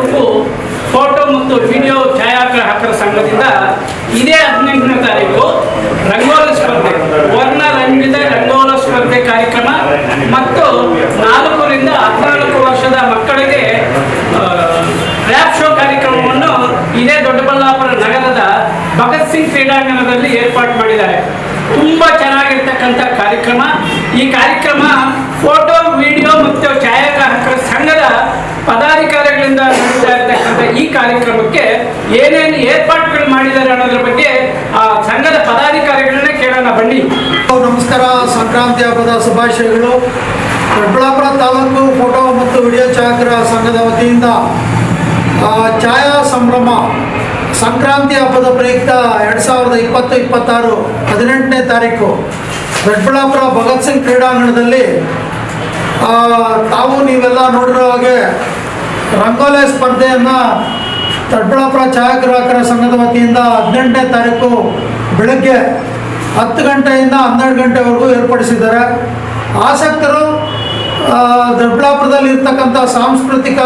Taluk photo ಮತ್ತು video ಛಾಯಾಗ್ರಾಹಕರ ಸಂಘದಿಂದ ಇದೇ 18ನೇ ತಾರೀಕು ರಂಗೋಲಿ ಸ್ಪರ್ಧೆ, ವರ್ಣರಂಜಿತ ರಂಗೋಲಿ ಸ್ಪರ್ಧೆ ಕಾರ್ಯಕ್ರಮ ಮತ್ತು 4 ರಿಂದ 14 ವರ್ಷದ ಮಕ್ಕಳಿಗೆ ರ್ಯಾಪ್ ಶೋ ಕಾರ್ಯಕ್ರಮವನ್ನು ಇದೇ ದೊಡ್ಡಬಳ್ಳಾಪುರ ನಗರದ ಭಗತ್ ಸಿಂಗ್ ಕ್ರೀಡಾಂಗಣದಲ್ಲಿ ಏರ್ಪಾಡು ಮಾಡಿದ್ದಾರೆ. ತುಂಬ ಚೆನ್ನಾಗಿರ್ತಕ್ಕಂಥ ಕಾರ್ಯಕ್ರಮ. ಈ ಕಾರ್ಯಕ್ರಮ ಫೋಟೋ, ವಿಡಿಯೋ ಮತ್ತು ಛಾಯಾಗ್ರಾಹಕರ ಸಂಘದ ಪದಾಧಿಕಾರಿಗಳಿಂದ ನಡೀತಾ ಇರ್ತಕ್ಕಂಥ ಈ ಕಾರ್ಯಕ್ರಮಕ್ಕೆ ಏನೇನು ಏರ್ಪಾಡುಗಳು ಮಾಡಿದ್ದಾರೆ ಅನ್ನೋದ್ರ ಬಗ್ಗೆ ಆ ಸಂಘದ ಪದಾಧಿಕಾರಿಗಳನ್ನೇ ಕೇಳೋಣ ಬನ್ನಿ. ನಮಸ್ಕಾರ. ಸಂಕ್ರಾಂತಿ ಹಬ್ಬದ ಶುಭಾಶಯಗಳು. ದೊಡ್ಡಬಳ್ಳಾಪುರ ತಾಲೂಕು ಫೋಟೋ ಮತ್ತು ವಿಡಿಯೋ ಛಾಯಾಗ್ರಾಹಕರ ಸಂಘದ ವತಿಯಿಂದ ಛಾಯಾ ಸಂಭ್ರಮ ಸಂಕ್ರಾಂತಿ ಹಬ್ಬದ ಪ್ರಯುಕ್ತ 2020-26 18ನೇ ತಾರೀಕು ದೊಡ್ಡಬಳ್ಳಾಪುರ ಭಗತ್ ಸಿಂಗ್ ಕ್ರೀಡಾಂಗಣದಲ್ಲಿ ನೀವೆಲ್ಲ ನೋಡಿರೋ ಹಾಗೆ ರಂಗೋಲಿ ಸ್ಪರ್ಧೆಯನ್ನು ದೊಡ್ಡಬಳ್ಳಾಪುರ ಛಾಯಾಗ್ರಾಹಕರ ಸಂಘದ ವತಿಯಿಂದ 18ನೇ ತಾರೀಕು ಬೆಳಗ್ಗೆ 10 ಗಂಟೆಯಿಂದ 12 ಗಂಟೆವರೆಗೂ ಏರ್ಪಡಿಸಿದ್ದಾರೆ. ಆಸಕ್ತರು ದೊಡ್ಡಬಳ್ಳಾಪುರದಲ್ಲಿ ಇರ್ತಕ್ಕಂಥ ಸಾಂಸ್ಕೃತಿಕ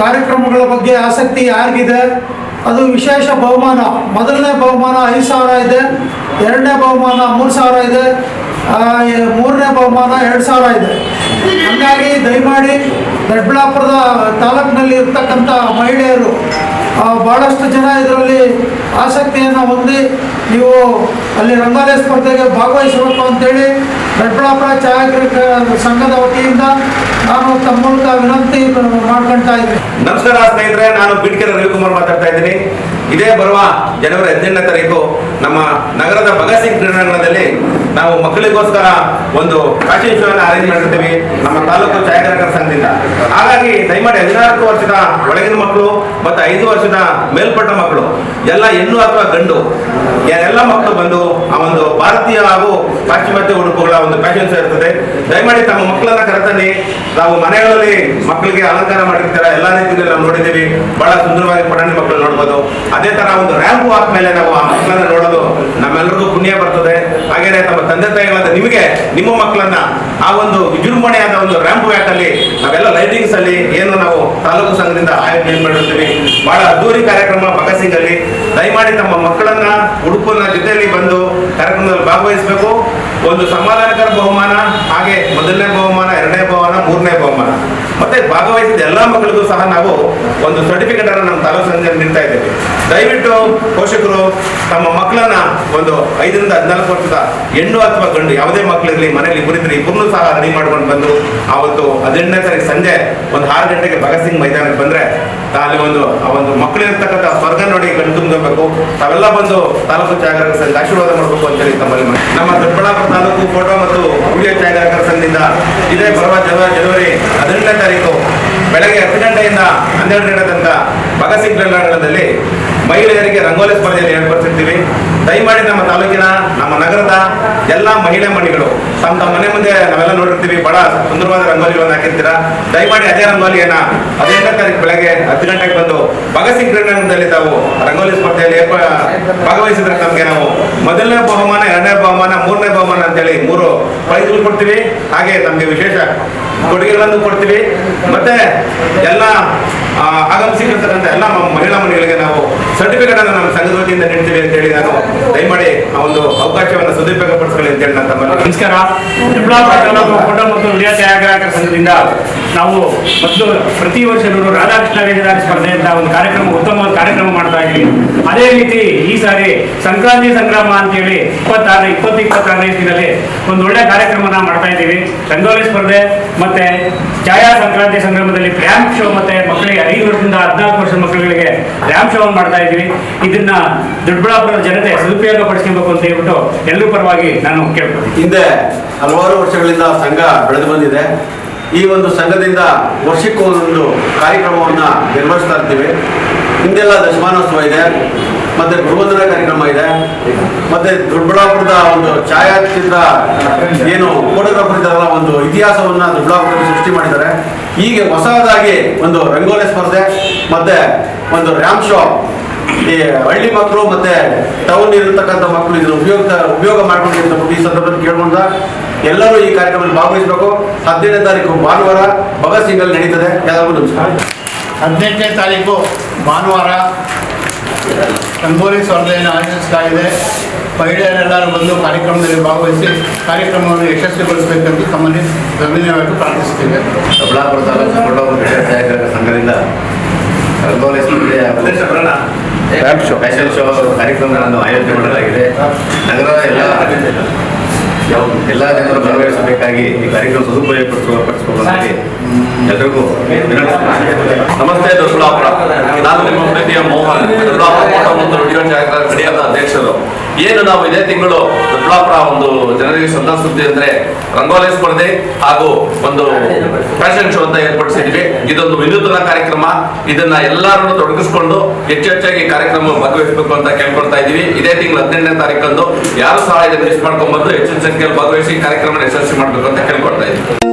ಕಾರ್ಯಕ್ರಮಗಳ ಬಗ್ಗೆ ಆಸಕ್ತಿ ಯಾರಿಗಿದೆ, ಅದು ವಿಶೇಷ ಬಹುಮಾನ. ಮೊದಲನೇ ಬಹುಮಾನ 5,000 ಇದೆ, ಎರಡನೇ ಬಹುಮಾನ 3,000 ಇದೆ, ಮೂರನೇ ಬಹುಮಾನ 2,000 ಇದೆ. ಹಾಗಾಗಿ ದಯಮಾಡಿ ದೊಡ್ಡಬಳ್ಳಾಪುರದ ತಾಲೂಕಿನಲ್ಲಿ ಇರ್ತಕ್ಕಂಥ ಮಹಿಳೆಯರು ಭಾಳಷ್ಟು ಜನ ಇದರಲ್ಲಿ ಆಸಕ್ತಿಯನ್ನು ಹೊಂದಿ ನೀವು ಅಲ್ಲಿ ರಂಗೋಲಿ ಸ್ಪರ್ಧೆಗೆ ಭಾಗವಹಿಸಬೇಕು ಅಂತೇಳಿ ದೊಡ್ಡಬಳ್ಳಾಪುರ ಛಾಯಾಗ್ರಾಹಕರ ಸಂಘದ ವತಿಯಿಂದ ನಾನು ತಮ್ಮ ಮೂಲಕ ವಿನಂತಿ ಮಾಡ್ಕೊಳ್ತಾ ಇದ್ದೀನಿ. ನಮಸ್ಕಾರ ಸ್ನೇಹಿತರೆ, ನಾನು ಬಿಡ್ಕೆರೆ ರವಿಕುಮಾರ್ ಮಾತಾಡ್ತಾ ಇದ್ದೀನಿ. ಇದೇ ಬರುವ ಜನವರಿ 18ನೇ ತಾರೀಕು ನಮ್ಮ ನಗರದ ಭಗತ್ ಸಿಂಗ್ ಕ್ರೀಡಾಂಗಣದಲ್ಲಿ ನಾವು ಮಕ್ಕಳಿಗೋಸ್ಕರ ಒಂದು ಫ್ಯಾಷನ್ ಶೋ ಅನ್ನು ಅರೇಂಜ್ ಮಾಡಿರ್ತೀವಿ ನಮ್ಮ ತಾಲೂಕು ಛಾಯಾಗ್ರಾಹಕರ ಸಂಘದಿಂದ. ಹಾಗಾಗಿ ದಯಮಾಡಿ 14 ವರ್ಷದ ಒಳಗಿನ ಮಕ್ಕಳು ಮತ್ತು 5 ವರ್ಷದ ಮೇಲ್ಪಟ್ಟ ಮಕ್ಕಳು ಎಲ್ಲ ಹೆಣ್ಣು ಅಥವಾ ಗಂಡು ಎಲ್ಲ ಮಕ್ಕಳು ಬಂದು ಆ ಒಂದು ಭಾರತೀಯ ಹಾಗೂ ಪಾಶ್ಚಿಮಾತ್ಯ ಉಡುಪುಗಳ ಒಂದು ಫ್ಯಾಷನ್ ಶೋ ಇರ್ತದೆ. ದಯಮಾಡಿ ತಮ್ಮ ಮಕ್ಕಳನ್ನ ಕರೆತನ್ನಿ. ನಾವು ಮನೆಗಳಲ್ಲಿ ಮಕ್ಕಳಿಗೆ ಅಲಂಕಾರ ಮಾಡಿರ್ತಾರೆ, ಎಲ್ಲ ರೀತಿಯಲ್ಲಿ ನಾವು ನೋಡಿದ್ದೀವಿ. ಬಹಳ ಸುಂದರವಾಗಿ ಪುಟಾಣಿ ಮಕ್ಕಳು ನೋಡ್ಬೋದು. ಅದೇ ತರ ಒಂದು ರ್ಯಾಂಪ್ ವಾಕ್ ಮೇಲೆ ನಾವು ಆ ಮಕ್ಕಳನ್ನ ನೋಡೋದು ನಮ್ಮೆಲ್ಲರಿಗೂ ಪುಣ್ಯ ಬರ್ತದೆ. ಹಾಗೇನೆ ತಮ್ಮ ತಂದೆ ತಾಯಿಗಳಾದ ನಿಮಗೆ ನಿಮ್ಮ ಮಕ್ಕಳನ್ನ ಆ ಒಂದು ವಿಜೃಂಭಣೆಯಾದ ಒಂದು ರ್ಯಾಂಪ್ ವ್ಯಾಕ್ ಅಲ್ಲಿ ನಾವೆಲ್ಲ ಲೈಟಿಂಗ್ಸ್ ಅಲ್ಲಿ ಏನು ನಾವು ತಾಲೂಕು ಸಂಘದಿಂದ ಆಯೋಜನೆ ಮಾಡಿರ್ತೀವಿ. ಬಹಳ ಅದ್ದೂರಿ ಕಾರ್ಯಕ್ರಮ ಭಗತ್ ಸಿಂಗ್ ಅಲ್ಲಿ. ದಯಮಾಡಿ ತಮ್ಮ ಮಕ್ಕಳನ್ನ ಉಡುಪಿನ ಜೊತೆಯಲ್ಲಿ ಬಂದು ಕಾರ್ಯಕ್ರಮದಲ್ಲಿ ಭಾಗವಹಿಸಬೇಕು. ಒಂದು ಸಮಾಧಾನಕರ ಬಹುಮಾನ, ಹಾಗೆ ಮೊದಲನೇ ಬಹುಮಾನ, ಎರಡನೇ ಬಹುಮಾನ, ಮೂರನೇ ಬಹುಮಾನ, ಮತ್ತೆ ಭಾಗವಹಿಸಿದ ಎಲ್ಲ ಮಕ್ಕಳಿಗೂ ಸಹ ನಾವು ಒಂದು ಸರ್ಟಿಫಿಕೇಟ್ ಅನ್ನು ನಮ್ಮ ತಾಲೂಕು ಸಂಘದಲ್ಲಿ ನೀಡ್ತಾ ಇದ್ದೇವೆ. ದಯವಿಟ್ಟು ಪೋಷಕರು ತಮ್ಮ ಮಕ್ಕಳನ್ನ ಒಂದು 5 ರಿಂದ 14 ವರ್ಷದ ಹೆಣ್ಣು ಅಥವಾ ಗಂಡು ಯಾವುದೇ ಮಕ್ಕಳಿರಲಿ ಮನೇಲಿ ಇಬ್ಬರಿದ್ರೆ ಇಬ್ಬರನ್ನೂ ಸಹ ರೆಡಿ ಮಾಡ್ಕೊಂಡು ಬಂದು ಆವತ್ತು 18ನೇ ತಾರೀಕು ಸಂಜೆ ಒಂದು 6 ಗಂಟೆಗೆ ಭಗತ್ ಸಿಂಗ್ ಮೈದಾನಕ್ಕೆ ಬಂದ್ರೆ ಅಲ್ಲಿ ಆ ಒಂದು ಮಕ್ಕಳಿರ್ತಕ್ಕಂಥ ಸ್ವರ್ಗ ನೋಡಿ ಕಣ್ ತುಂಬಬೇಕು. ತಾವೆಲ್ಲ ಬಂದು ತಾಲೂಕು ಛಾಯಾಗ್ರಾಹಕರ ಸಂಘ ಆಶೀರ್ವಾದ ಮಾಡಬೇಕು ಅಂತೇಳಿ ತಮ್ಮಲ್ಲಿ ನಮ್ಮ ದೊಡ್ಡಬಳ್ಳಾಪುರ ತಾಲೂಕು ಫೋಟೋ ಮತ್ತು ವಿಡಿಯೋ ಛಾಯಾಗ್ರಾಹಕರ ಸಂಘದಿಂದ ಇದೇ ಬರುವ ಜನವರಿ 18ನೇ ತಾರೀಕು ಬೆಳಗ್ಗೆ 10 ಗಂಟೆಯಿಂದ 12 ಗಂಟೆ ತನಕ ಭಗತ್ ಸಿಂಗ್ ಕ್ರೀಡಾಂಗಣದಲ್ಲಿ ಮಹಿಳೆಯರಿಗೆ ರಂಗೋಲಿ ಸ್ಪರ್ಧೆಯನ್ನು ಏರ್ಪಡಿಸಿರ್ತೀವಿ. ದಯಮಾಡಿ ನಮ್ಮ ತಾಲೂಕಿನ, ನಮ್ಮ ನಗರದ ಎಲ್ಲ ಮಹಿಳೆ ಮಣಿಗಳು ತಮ್ಮ ಮನೆ ಮುಂದೆ ನಾವೆಲ್ಲ ನೋಡಿರ್ತೀವಿ, ಬಹಳ ಸುಂದರವಾದ ರಂಗೋಲಿಗಳನ್ನು ಹಾಕಿರ್ತೀರಾ. ದಯಮಾಡಿ ಅದೇ ರಂಗೋಲಿಯನ್ನ 18ನೇ ತಾರೀಕು ಬೆಳಗ್ಗೆ 10 ಗಂಟೆಗೆ ಬಂದು ಭಗತ್ ಸಿಂಗ್ ಕ್ರೀಡಾಂಗಣದಲ್ಲಿ ತಾವು ರಂಗೋಲಿ ಸ್ಪರ್ಧೆಯಲ್ಲಿ ಭಾಗವಹಿಸಿದ್ರೆ ನಮಗೆ ನಾವು ಮೊದಲನೇ ಬಹುಮಾನ, ಎರಡನೇ ಬಹುಮಾನ, ಮೂರನೇ ಬಹುಮಾನ ಅಂತೇಳಿ 3 ಪ್ರೈಸ್ಗಳು ಕೊಡ್ತೀವಿ. ಹಾಗೆ ನಮಗೆ ವಿಶೇಷ ಕೊಡುಗೆಗಳನ್ನು ಕೊಡ್ತೀವಿ. ಮತ್ತೆ ಎಲ್ಲ ಆಗಮಿಸಿರ್ತಕ್ಕಂಥ ಎಲ್ಲ ಮಹಿಳಾ ಮಣಿಗಳಿಗೆ ನಾವು ಸರ್ಟಿಫಿಕೇಟ್ ಅನ್ನು ನಮ್ಮ ಸಂಘದ ವತಿಯಿಂದ ನೀಡ್ತೀವಿ ಅಂತೇಳಿ ನಾನು ದಯಮಾಡಿ ಆ ಒಂದು ಅವಕಾಶವನ್ನು ಸದುಪಯೋಗ ಪಡಿಸ್ಕೊಳ್ಳಿ ಅಂತೇಳಿ ನಾನು ತಮ್ಮಲ್ಲಿ. ನಮಸ್ಕಾರ. ದೊಡ್ಡಬಳ್ಳಾಪುರ ತಾಲೂಕು ಫೋಟೋ ಮತ್ತು ವಿಡಿಯೋ ಛಾಯಾಗ್ರಾಹಕರ ಸಂಘದಿಂದ ನಾವು ಮೊದಲು ಪ್ರತಿ ವರ್ಷ ರಾಧಾಕೃಷ್ಣ ವೇಷಧಾರಿ ಸ್ಪರ್ಧೆ ಅಂತ ಒಂದು ಕಾರ್ಯಕ್ರಮ, ಉತ್ತಮವಾದ ಕಾರ್ಯಕ್ರಮ ಮಾಡ್ತಾ ಇದ್ದೀವಿ. ಅದೇ ರೀತಿ ಈ ಸಾರಿ ಸಂಕ್ರಾಂತಿ ಸಂಗ್ರಾಮ ಅಂತೇಳಿ 2026ನೇ ಇಸ್ವಿನಲ್ಲಿ ಒಂದು ಒಳ್ಳೆ ಕಾರ್ಯಕ್ರಮನ ಮಾಡ್ತಾ ಇದ್ದೀವಿ. ರಂಗೋಲಿ ಸ್ಪರ್ಧೆ ಮತ್ತೆ ಛಾಯಾ ಸಂಕ್ರಾಂತಿ ಸಂಗ್ರಾಮದಲ್ಲಿ ರ್ಯಾಂಪ್ ಶೋ, ಮತ್ತೆ ಮಕ್ಕಳಿಗೆ 5 ವರ್ಷದಿಂದ 14 ವರ್ಷದ ಮಕ್ಕಳಿಗೆ ರ್ಯಾಂಪ್ ಶೋ ಮಾಡ್ತಾ ಇದ್ದೀವಿ. ಇದನ್ನ ದೊಡ್ಡಬಳ್ಳಾಪುರದ ಜನತೆ ಸದುಪಯೋಗ ಪಡಿಸ್ಕೊಬೇಕು ಅಂತ ಹೇಳ್ಬಿಟ್ಟು ಎಲ್ಲರೂ ಪರವಾಗಿ ನಾನು ಕೇಳ್ತೀನಿ. ಹಿಂದೆ ಹಲವಾರು ವರ್ಷಗಳಿಂದ ಸಂಘ ಬೆಳೆದು ಬಂದಿದೆ. ಈ ಒಂದು ಸಂಘದಿಂದ ವರ್ಷಕ್ಕೊಂದೊಂದು ಕಾರ್ಯಕ್ರಮವನ್ನು ನಿರ್ವಹಿಸ್ತಾ ಇರ್ತೀವಿ. ಹಿಂದೆಲ್ಲ ದಶಮಾನೋತ್ಸವ ಇದೆ, ಮತ್ತು ಗುರುವಂದನಾ ಕಾರ್ಯಕ್ರಮ ಇದೆ, ಮತ್ತು ದೊಡ್ಡಬಳ್ಳಾಪುರದ ಒಂದು ಛಾಯಾಚಿತ್ರ ಏನು ಫೋಟೋಗ್ರಾಫರ್ ಇದ್ದಾರಲ್ಲ, ಒಂದು ಇತಿಹಾಸವನ್ನು ದೊಡ್ಡಬಳ್ಳಾಪುರದಲ್ಲಿ ಸೃಷ್ಟಿ ಮಾಡಿದ್ದಾರೆ. ಹೀಗೆ ಹೊಸದಾಗಿ ಒಂದು ರಂಗೋಲಿ ಸ್ಪರ್ಧೆ ಮತ್ತು ಒಂದು ರ್ಯಾಂಪ್ ಶೋ ಈ ಹಳ್ಳಿ ಮಕ್ಕಳು ಮತ್ತೆ ಟೌನ್ ಇರತಕ್ಕಂಥ ಮಕ್ಕಳು ಇದನ್ನು ಉಪಯೋಗ ಮಾಡ್ಕೊಂಡು ಈ ಸಂದರ್ಭದಲ್ಲಿ ಕೇಳ್ಕೊಂಡ ಎಲ್ಲರೂ ಈ ಕಾರ್ಯಕ್ರಮದಲ್ಲಿ ಭಾಗವಹಿಸಬೇಕು. 15ನೇ ತಾರೀಕು ಭಾನುವಾರ ಭಗತ್ ಸಿಂಗ್ ಅಲ್ಲಿ ನಡೀತದೆ. ಎಲ್ಲರಿಗೂ ನಮಸ್ಕಾರ. 18ನೇ ತಾರೀಕು ಭಾನುವಾರ ರಂಗೋಲಿ ಸ್ಪರ್ಧೆಯನ್ನು ಆಯೋಜಿಸಲಾಗಿದೆ. ಮಹಿಳೆಯರೆಲ್ಲರೂ ಬಂದು ಕಾರ್ಯಕ್ರಮದಲ್ಲಿ ಭಾಗವಹಿಸಿ ಕಾರ್ಯಕ್ರಮವನ್ನು ಯಶಸ್ವಿಗೊಳಿಸಬೇಕೆಂದು ತಮ್ಮಲ್ಲಿ ಗಮನವಾಗಿ ಪ್ರಾರ್ಥಿಸುತ್ತೇವೆ. ದೊಡ್ಡಬಳ್ಳಾಪುರ ತಾಲೂಕು ಫೋಟೋ ಛಾಯಾಗ್ರಾಹಕರ ಸಂಘದಿಂದ ರಂಗೋಲಿ ಸ್ಪರ್ಧೆಯ ಫ್ಯಾಷನ್ ಶೋ ಕಾರ್ಯಕ್ರಮಗಳನ್ನು ಆಯೋಜನೆ ಮಾಡಲಾಗಿದೆ. ನಗರದ ಎಲ್ಲ ಜನರು ಭಾಗವಹಿಸಬೇಕಾಗಿ ಈ ಕಾರ್ಯಕ್ರಮ ಸದುಪಯೋಗಪಡಿಸಬೇಕಂತ ಎಲ್ಲರಿಗೂ ನಮಸ್ತೆ ದೊಡ್ಡಬಳ್ಳಾಪುರ. ನಾನು ನಿಮ್ಮ ಪ್ರೀತಿಯ ಮೋಹನ್, ದೊಡ್ಡಬಳ್ಳಾಪುರ ಫೋಟೋ ಮತ್ತು ವಿಡಿಯೋ ಛಾಯಾಗ್ರಾಹಕರ ಕಡೆಯಾದ ಅಧ್ಯಕ್ಷರು. ಏನು ನಾವು ಇದೇ ತಿಂಗಳು ದೊಡ್ಡಬಳ್ಳಾಪುರ ಒಂದು ಜನರಿಗೆ ಸಂತಸ ಸುದ್ದಿ ಅಂದ್ರೆ ರಂಗೋಲಿ ಸ್ಪರ್ಧೆ ಹಾಗೂ ಒಂದು ಫ್ಯಾಷನ್ ಶೋ ಅಂತ ಏರ್ಪಡಿಸಿದ್ವಿ. ಇದೊಂದು ವಿನೂತನ ಕಾರ್ಯಕ್ರಮ. ಇದನ್ನ ಎಲ್ಲರನ್ನು ತೊಡಗಿಸಿಕೊಂಡು ಹೆಚ್ಚೆಚ್ಚಾಗಿ ಕಾರ್ಯಕ್ರಮ ಭಾಗವಹಿಸಬೇಕು ಅಂತ ಕೇಳ್ಕೊಳ್ತಾ ಇದೀವಿ. ಇದೇ ತಿಂಗಳು 18ನೇ ತಾರೀಕಂದು ಯಾರು ಸಹ ಇದನ್ನು ಮಿಸ್ ಮಾಡ್ಕೊಂಡ್ಬಂದು ಹೆಚ್ಚಿನ ಸಂಖ್ಯೆಯಲ್ಲಿ ಭಾಗವಹಿಸಿ ಕಾರ್ಯಕ್ರಮ ಯಶಸ್ವಿ ಮಾಡಬೇಕು ಅಂತ ಕೇಳ್ಕೊಳ್ತಾ ಇದ್ದೀವಿ.